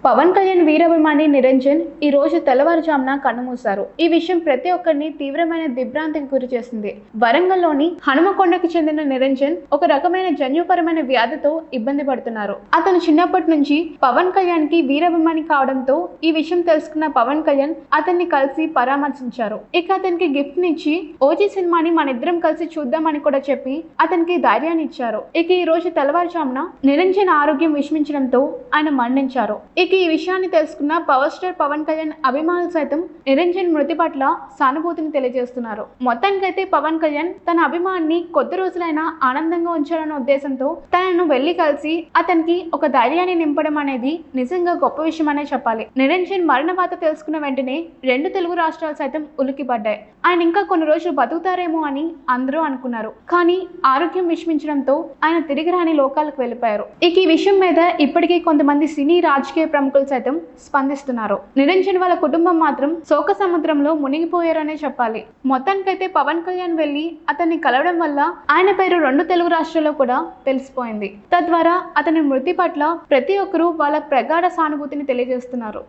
పవన్ కళ్యాణ్ వీరాభిమాని నిరంజన్ ఈ రోజు తెల్లవారుజామున కన్నుమూశారు. ఈ విషయం ప్రతి ఒక్కరిని తీవ్రమైన దిగ్భ్రాంతికి గురి చేసింది. వరంగల్లోని హనుమకొండకు చెందిన నిరంజన్ ఒక రకమైన జన్యుపరమైన వ్యాధితో ఇబ్బంది పడుతున్నారు. అతను చిన్నప్పటి నుంచి పవన్ కళ్యాణ్ కి వీరాభిమాని కావడంతో ఈ విషయం తెలుసుకున్న పవన్ కళ్యాణ్ అతన్ని కలిసి పరామర్శించారు. ఇక అతనికి గిఫ్ట్ నిచ్చి ఓజీ సినిమాని మన ఇద్దరం కలిసి చూద్దామని కూడా చెప్పి అతనికి ధైర్యాన్ని ఇచ్చారు. ఇక ఈ రోజు తెల్లవారుజామున నిరంజన్ ఆరోగ్యం విషమించడంతో ఆయన మరణించారు. ఇక ఈ విషయాన్ని తెలుసుకున్న పవర్ స్టార్ పవన్ కళ్యాణ్ అభిమానులు సైతం నిరంజన్ మృతి పట్ల సానుభూతిని తెలియజేస్తున్నారు. మొత్తానికైతే పవన్ కళ్యాణ్ తన అభిమాన్ని కొద్ది రోజులైనా ఆనందంగా ఉంచాలన్న ఉద్దేశంతో తనను వెళ్లి కలిసి అతనికి ఒక ధైర్యాన్ని నింపడం అనేది నిజంగా గొప్ప విషయం అనే చెప్పాలి. నిరంజన్ మరణ వార్త తెలుసుకున్న వెంటనే 2 తెలుగు రాష్ట్రాలు సైతం ఉలిక్కిపడ్డాయి. ఆయన ఇంకా కొన్ని రోజులు బతుకుతారేమో అని అందరూ అనుకున్నారు. కానీ ఆరోగ్యం విషమించడంతో ఆయన తిరిగి రాని లోకాలకు వెళ్ళిపోయారు. ఇక ఈ విషయం మీద ఇప్పటికీ కొంతమంది సినీ రాజకీయ ప్రముఖులు సైతం స్పందిస్తున్నారు. నిరంజన్ వాళ్ళ కుటుంబం మాత్రం శోక సముద్రంలో మునిగిపోయారనే చెప్పాలి. మొత్తానికైతే పవన్ కళ్యాణ్ వెళ్లి అతన్ని కలవడం వల్ల ఆయన పేరు 2 తెలుగు రాష్ట్రాల్లో కూడా తెలిసిపోయింది. తద్వారా అతని మృతి పట్ల ప్రతి ఒక్కరూ వాళ్ళ ప్రగాఢ సానుభూతిని తెలియజేస్తున్నారు.